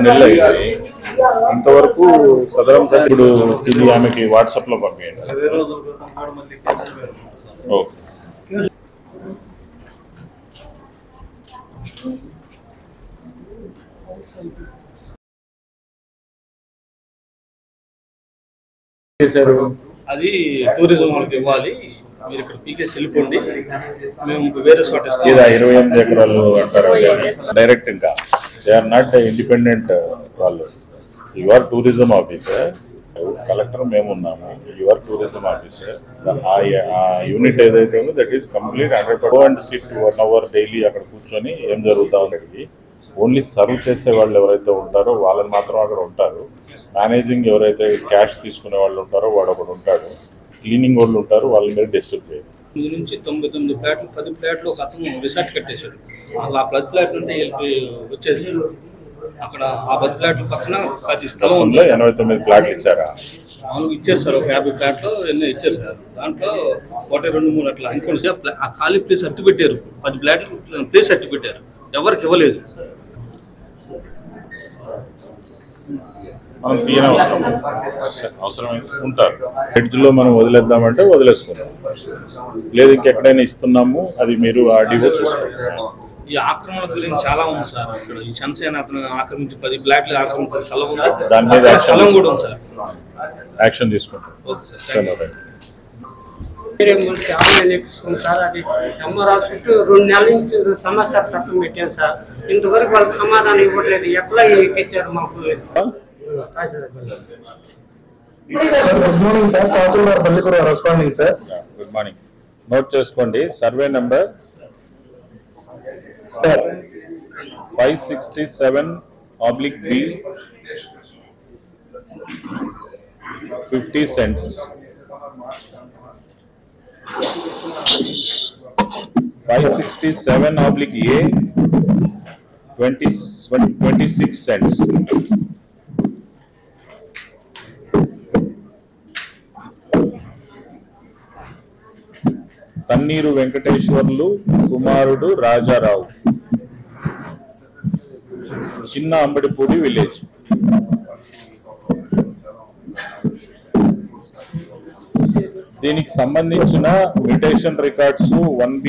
6 నెలలు అయింది ఇంతవరకు సదరం ఇప్పుడు ఇది ఆమెకి వాట్సాప్ లో పంపించండి. ఓకే అది టూరిజం వాళ్ళకి ఇవ్వాలి, మీరు ఇక్కడ పీకేసి వెళ్ళిపోండి, మేము వేరే చోట 28 ఎకరాలు అంటారు డైరెక్ట్. ఇంకా దే ఆర్ నాట్ ఇండిపెండెంట్ వాళ్ళు. యువర్ టూరిజం ఆఫీసర్, కలెక్టర్ మేము ఉన్నాము, యువర్ టూరిజం ఆఫీసర్. ఆ యూనిట్ ఏదైతే ఉందో that is complete 100% and SIT 1 hour daily అక్కడ కూర్చొని ఏం జరుగుతా ఉంది. ఓన్లీ సర్వ్ చేసే వాళ్ళు ఎవరైతే ఉంటారో వాళ్ళని మాత్రం అక్కడ ఉంటారు. మేనేజింగ్ ఎవరైతే క్యాష్ తీసుకునే వాళ్ళు ఉంటారో వాడు ఒకడు ఉంటాడు, క్లీనింగ్ వాళ్ళు ఉంటారు, వాళ్ళని మీరు డిస్టర్బ్ చేయాలి. నుంచి 99 ఫ్లాట్లు 10 ఫ్లాట్లు ఒక అతను రిసార్ట్ కట్టేశాడు. ఆ 10 ఫ్లాట్లు అంటే వెళ్ళిపోయి వచ్చేసి అక్కడ ఆ 10 ఫ్లాట్ల పక్కన 10 స్థలంలో 89 ఫ్లాట్లు ఇచ్చారా? ఇచ్చారు సార్. ఒక 50 ఫ్లాట్లు ఎన్నో ఇచ్చారు సార్. దాంట్లో 1, 2, 3 అట్లా అనుకోండి సార్. ఆ ఖాళీ ప్లేస్ అట్టు పెట్టారు, 10 ఫ్లాట్లు ప్లేస్ అట్టు పెట్టారు, ఎవరికి ఇవ్వలేదు. మనం తీయని అవసరమైతే ఉంటారు. హెడ్జ్లో మనం వదిలేద్దామంటే వదిలేసుకుంటాం, లేదు ఇంకెక్కడైనా ఇస్తున్నాము అది మీరు ఆర్డీఓ చూసుకుంటారు. ఈ ఆక్రమణ గురించి చాలా ఉంది సార్. ఇక్కడ ఈ జనసేన అతను ఆక్రమించి 10 ఫ్లాట్లు ఆక్రమించే స్థలం ఉంది, దాని మీద స్థలం కూడా ఉంది సార్. యాక్షన్ తీసుకుంటాం. Okay sir. సార్ అది అమ్మరావు చుట్టూ 2 నెలల నుంచి సమస్య చట్టం పెట్టాను సార్. ఇంతవరకు వాళ్ళకి సమాధానం ఇవ్వట్లేదు. ఎట్లా ఎక్కించారు మాకు? Good morning. నోట్ చేసుకోండి. Survey number 567/B 50 cents. 567/A 26 cents. Tanneeru Venkateswarlu కుమారుడు రాజారావు, చిన్న అంబడిపూడి విలేజ్. దీనికి సంబంధించిన మ్యూటేషన్ రికార్డ్స్ 1B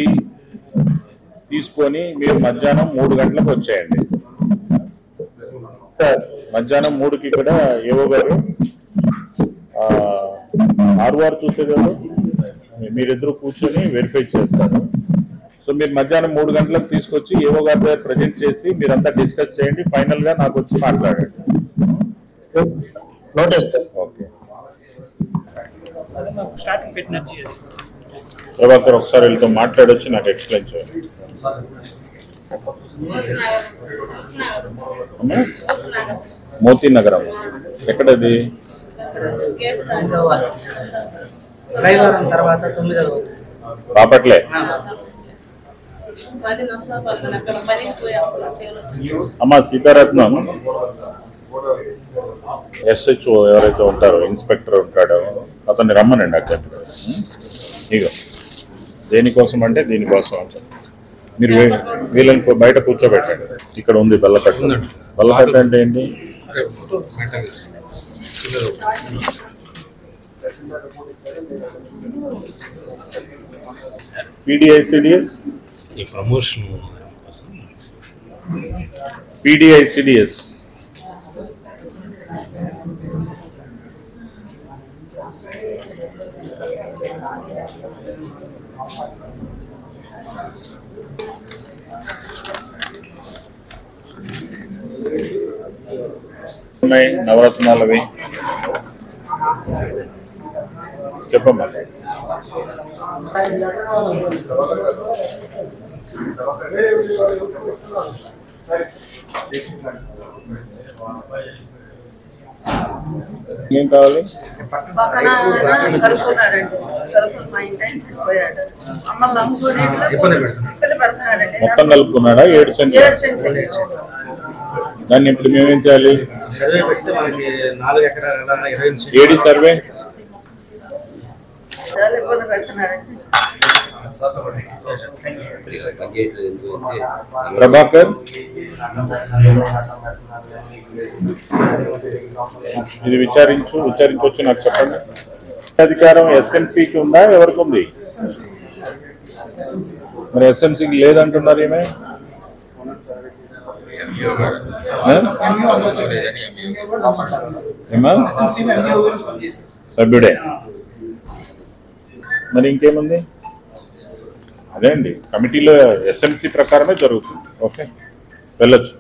తీసుకొని మీరు మధ్యాహ్నం 3 గంటలకు వచ్చేయండి సార్. మధ్యాహ్నం 3కి ఇక్కడ ఏవో గారు ఆర్వార్ చూసేదారు మీరిద్దరు కూర్చొని వెరిఫై చేస్తారు. సో మీరు మధ్యాహ్నం 3 గంటలకు తీసుకొచ్చి ఏవో గారి దగ్గర ప్రజెంట్ చేసి మీరంతా డిస్కస్ చేయండి. ఫైనల్ గా నాకు వచ్చి మాట్లాడండి. ఓకే ప్రభాకర్ ఒకసారి వీళ్ళతో మాట్లాడొచ్చి నాకు ఎక్స్ప్లెయిన్ చేయండి. మోతీ నగరం ఎక్కడది? బాపట్లే. అమ్మా సీతారత్నం SHO ఎవరైతే ఉంటారో ఇన్స్పెక్టర్ ఉంటాడో అతన్ని రమ్మనండి అర్జెంట్గా. ఇగో దేనికోసం అంటే దీనికోసం అంటే మీరు వీళ్ళని బయట కూర్చోబెట్టండి. ఇక్కడ ఉంది బల్లకట్టు. బల్లకట్టు అంటే ఏంటి? PDICDS ప్రమోషన్ PDICDS ఉన్నాయి నవరత్నాలవి చెప్పమ్మా. ఏం కావాలి? మొత్తం కలుపుకున్నాడా? 7 సెంట్లు. దాన్ని ఇప్పుడు మేమేం చేయాలి? ఏడి సర్వే ప్రభాకర్ ఇది విచారించవచ్చు నాకు చెప్పండి. అధికారం ఎస్ఎంసీకి ఉందా, ఎవరికి ఉంది? మరి ఎస్ఎంసీకి లేదంటున్నారు ఏమే? సభ్యుడే మరి ఇంకేముంది? అదే అండి, కమిటీలో ఎస్ఎంసీ ప్రకారమే జరుగుతుంది. ఓకే, వెళ్ళొచ్చు.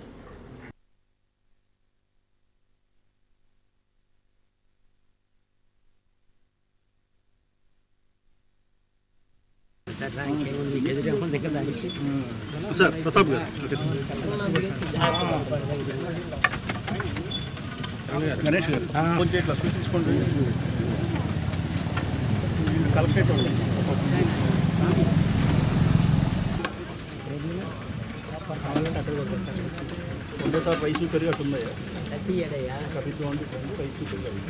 సార్ ప్రతాప్ గారు గణేష్ గారు కొంచెం ఇట్లా తీసుకోండి. కలెక్టరేట్ సార్ పైసలు పెరిగి అటు ఉన్నాయా? పైసలు పెరిగాయి.